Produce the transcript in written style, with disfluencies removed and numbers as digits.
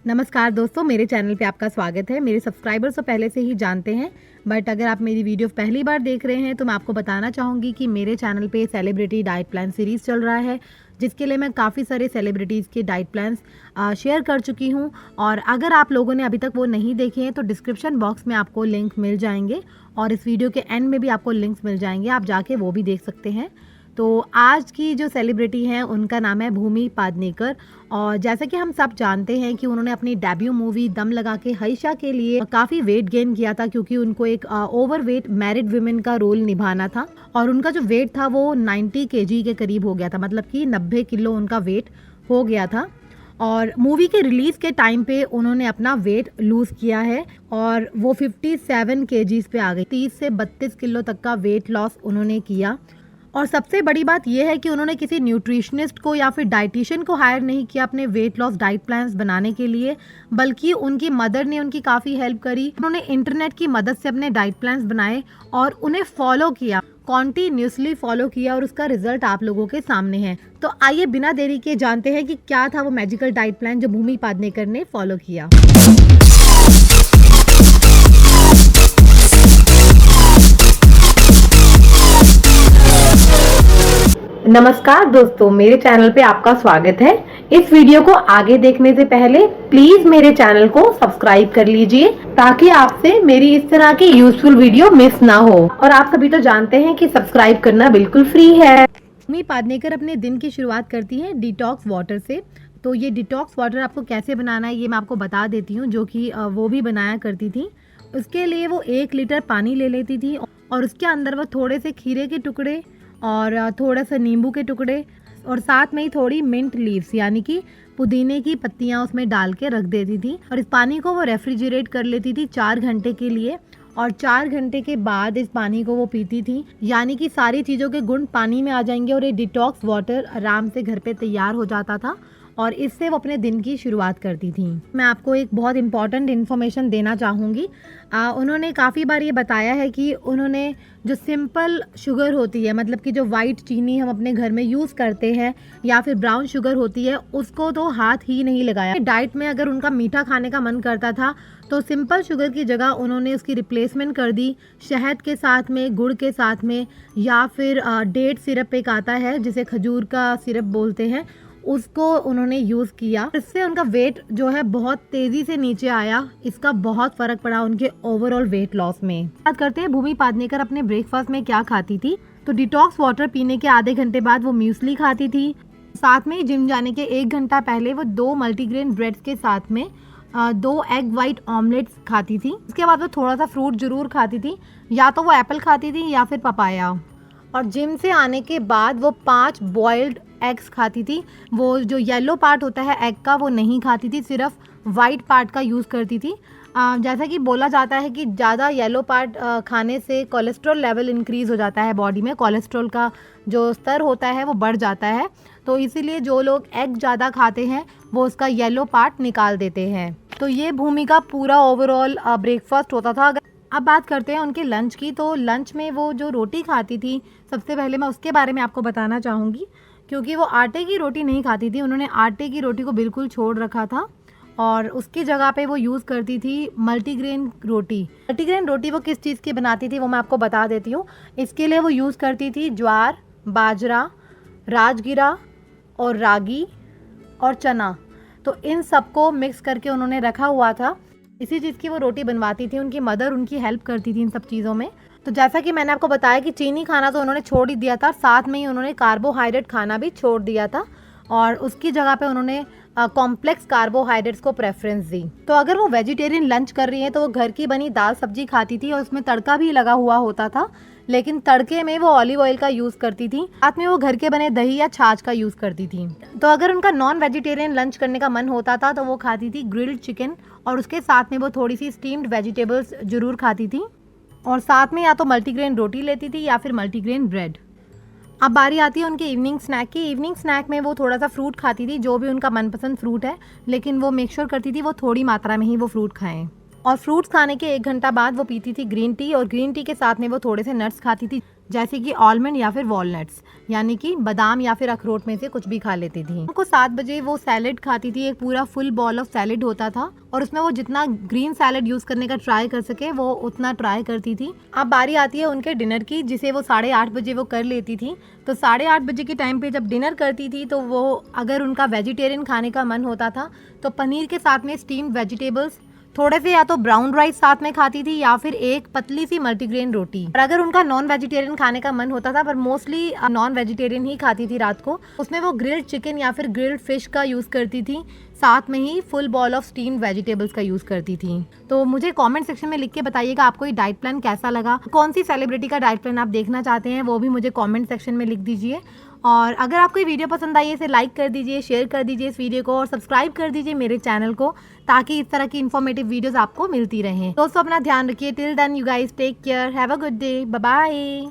नमस्कार दोस्तों, मेरे चैनल पे आपका स्वागत है। मेरे सब्सक्राइबर्स तो पहले से ही जानते हैं, बट अगर आप मेरी वीडियो पहली बार देख रहे हैं तो मैं आपको बताना चाहूँगी कि मेरे चैनल पे सेलिब्रिटी डाइट प्लान सीरीज़ चल रहा है, जिसके लिए मैं काफ़ी सारे सेलिब्रिटीज़ के डाइट प्लान्स शेयर कर चुकी हूँ। और अगर आप लोगों ने अभी तक वो नहीं देखे हैं तो डिस्क्रिप्शन बॉक्स में आपको लिंक मिल जाएंगे और इस वीडियो के एंड में भी आपको लिंक्स मिल जाएंगे, आप जाके वो भी देख सकते हैं। तो आज की जो सेलिब्रिटी हैं उनका नाम है भूमि पादनेकर। और जैसे कि हम सब जानते हैं कि उन्होंने अपनी डेब्यू मूवी दम लगा के हईशा के लिए काफ़ी वेट गेन किया था, क्योंकि उनको एक ओवर वेट मैरिड वुमेन का रोल निभाना था और उनका जो वेट था वो 90 kg के करीब हो गया था, मतलब कि 90 किलो उनका वेट हो गया था। और मूवी के रिलीज़ के टाइम पे उन्होंने अपना वेट लूज़ किया है और वो 57 kgs पे आ गई। 30 से 32 किलो तक का वेट लॉस उन्होंने किया। और सबसे बड़ी बात यह है कि उन्होंने किसी न्यूट्रिशनिस्ट को या फिर डाइटिशियन को हायर नहीं किया अपने वेट लॉस डाइट प्लान्स बनाने के लिए, बल्कि उनकी मदर ने उनकी काफ़ी हेल्प करी। उन्होंने इंटरनेट की मदद से अपने डाइट प्लान्स बनाए और उन्हें फॉलो किया, कॉन्टिन्यूसली फॉलो किया, और उसका रिजल्ट आप लोगों के सामने है। तो आइए बिना देरी के जानते हैं कि क्या था वो मैजिकल डाइट प्लान जो भूमि पादनेकर ने फॉलो किया। नमस्कार दोस्तों, मेरे चैनल पे आपका स्वागत है। इस वीडियो को आगे देखने से पहले प्लीज मेरे चैनल को सब्सक्राइब कर लीजिए, ताकि आपसे मेरी इस तरह की यूजफुल वीडियो मिस ना हो। और आप सभी तो जानते हैं कि सब्सक्राइब करना बिल्कुल फ्री है। भूमि पादनेकर अपने दिन की शुरुआत करती है डिटॉक्स वाटर से। तो ये डिटॉक्स वाटर आपको कैसे बनाना है ये मैं आपको बता देती हूँ, जो कि वो भी बनाया करती थी। उसके लिए वो 1 लीटर पानी ले लेती थी और उसके अंदर वो थोड़े से खीरे के टुकड़े और थोड़ा सा नींबू के टुकड़े और साथ में ही थोड़ी मिंट लीव्स यानी कि पुदीने की पत्तियां उसमें डाल के रख देती थी। और इस पानी को वो रेफ्रिजरेट कर लेती थी 4 घंटे के लिए, और 4 घंटे के बाद इस पानी को वो पीती थी, यानी कि सारी चीज़ों के गुण पानी में आ जाएंगे और ये डिटॉक्स वाटर आराम से घर पे तैयार हो जाता था और इससे वो अपने दिन की शुरुआत करती थी। मैं आपको एक बहुत इंपॉर्टेंट इन्फॉर्मेशन देना चाहूँगी। उन्होंने काफ़ी बार ये बताया है कि उन्होंने जो सिंपल शुगर होती है, मतलब कि जो वाइट चीनी हम अपने घर में यूज़ करते हैं या फिर ब्राउन शुगर होती है, उसको तो हाथ ही नहीं लगाया। डाइट में अगर उनका मीठा खाने का मन करता था तो सिंपल शुगर की जगह उन्होंने उसकी रिप्लेसमेंट कर दी शहद के साथ में, गुड़ के साथ में, या फिर डेट सिरप एक आता है जिसे खजूर का सिरप बोलते हैं, उसको उन्होंने यूज़ किया। इससे उनका वेट जो है बहुत तेज़ी से नीचे आया। इसका बहुत फ़र्क पड़ा उनके ओवरऑल वेट लॉस में। बात करते हैं भूमि पादनेकर अपने ब्रेकफास्ट में क्या खाती थी। तो डिटॉक्स वाटर पीने के आधे घंटे बाद वो म्यूसली खाती थी। साथ में जिम जाने के 1 घंटा पहले वो 2 मल्टीग्रेन ब्रेड्स के साथ में 2 एग वाइट ऑमलेट्स खाती थी। उसके बाद वो थोड़ा सा फ्रूट जरूर खाती थी, या तो वो एप्पल खाती थी या फिर पपाया। और जिम से आने के बाद वो 5 बॉइल्ड एग्स खाती थी। वो जो येलो पार्ट होता है एग का वो नहीं खाती थी, सिर्फ वाइट पार्ट का यूज़ करती थी। जैसा कि बोला जाता है कि ज़्यादा येलो पार्ट खाने से कोलेस्ट्रॉल लेवल इंक्रीज़ हो जाता है बॉडी में, कोलेस्ट्रॉल का जो स्तर होता है वो बढ़ जाता है। तो इसीलिए जो लोग एग ज़्यादा खाते हैं वो उसका येलो पार्ट निकाल देते हैं। तो ये भूमि का पूरा ओवरऑल ब्रेकफास्ट होता था। अब बात करते हैं उनके लंच की। तो लंच में वो जो रोटी खाती थी, सबसे पहले मैं उसके बारे में आपको बताना चाहूँगी, क्योंकि वो आटे की रोटी नहीं खाती थी। उन्होंने आटे की रोटी को बिल्कुल छोड़ रखा था और उसकी जगह पे वो यूज़ करती थी मल्टीग्रेन रोटी। मल्टीग्रेन रोटी वो किस चीज़ की बनाती थी वो मैं आपको बता देती हूँ। इसके लिए वो यूज़ करती थी ज्वार, बाजरा, राजगिरा और रागी और चना। तो इन सबको मिक्स करके उन्होंने रखा हुआ था, इसी चीज़ की वो रोटी बनवाती थी। उनकी मदर उनकी हेल्प करती थी इन सब चीज़ों में। तो जैसा कि मैंने आपको बताया कि चीनी खाना तो उन्होंने छोड़ ही दिया था, साथ में ही उन्होंने कार्बोहाइड्रेट खाना भी छोड़ दिया था और उसकी जगह पे उन्होंने कॉम्प्लेक्स कार्बोहाइड्रेट्स को प्रेफरेंस दी। तो अगर वो वेजिटेरियन लंच कर रही हैं तो वो घर की बनी दाल सब्जी खाती थी और उसमें तड़का भी लगा हुआ होता था, लेकिन तड़के में वो ऑलिव ऑयल का यूज़ करती थी। साथ में वो घर के बने दही या छाछ का यूज़ करती थी। तो अगर उनका नॉन वेजिटेरियन लंच करने का मन होता था तो वो खाती थी ग्रिल्ड चिकन और उसके साथ में वो थोड़ी सी स्टीम्ड वेजिटेबल्स जरूर खाती थी, और साथ में या तो मल्टीग्रेन रोटी लेती थी या फिर मल्टीग्रेन ब्रेड। अब बारी आती है उनके इवनिंग स्नैक की। इवनिंग स्नैक में वो थोड़ा सा फ्रूट खाती थी, जो भी उनका मनपसंद फ्रूट है, लेकिन वो मेक श्योर करती थी वो थोड़ी मात्रा में ही वो फ्रूट खाएं। और फ्रूट्स खाने के 1 घंटा बाद वो पीती थी ग्रीन टी, और ग्रीन टी के साथ में वो थोड़े से नट्स खाती थी, जैसे कि आलमंड या फिर वॉलनट्स, यानी कि बादाम या फिर अखरोट में से कुछ भी खा लेती थी। उनको 7 बजे वो सैलेड खाती थी, एक पूरा फुल बॉल ऑफ सैलेड होता था और उसमें वो जितना ग्रीन सैलेड यूज करने का ट्राई कर सके वो उतना ट्राई करती थी। अब बारी आती है उनके डिनर की, जिसे वो 8:30 बजे वो कर लेती थी। तो 8:30 बजे के टाइम पे जब डिनर करती थी तो वो अगर उनका वेजिटेरियन खाने का मन होता था तो पनीर के साथ में स्टीम्ड वेजिटेबल्स, थोड़े से या तो ब्राउन राइस साथ में खाती थी या फिर एक पतली सी मल्टीग्रेन रोटी। और अगर उनका नॉन वेजिटेरियन खाने का मन होता था, पर मोस्टली नॉन वेजिटेरियन ही खाती थी रात को, उसमें वो ग्रिल्ड चिकन या फिर ग्रिल्ड फिश का यूज़ करती थी, साथ में ही full bowl of steamed vegetables का यूज़ करती थी। तो मुझे कमेंट सेक्शन में लिख के बताइएगा आपको ये डाइट प्लान कैसा लगा, कौन सी सेलिब्रिटी का डाइट प्लान आप देखना चाहते हैं वो भी मुझे कमेंट सेक्शन में लिख दीजिए। और अगर आपको ये वीडियो पसंद आई है इसे लाइक कर दीजिए, शेयर कर दीजिए इस वीडियो को और सब्सक्राइब कर दीजिए मेरे चैनल को, ताकि इस तरह की इन्फॉर्मेटिव वीडियोस आपको मिलती रहें। दोस्तों अपना ध्यान रखिए। Till then you guys take care, have a good day, bye bye.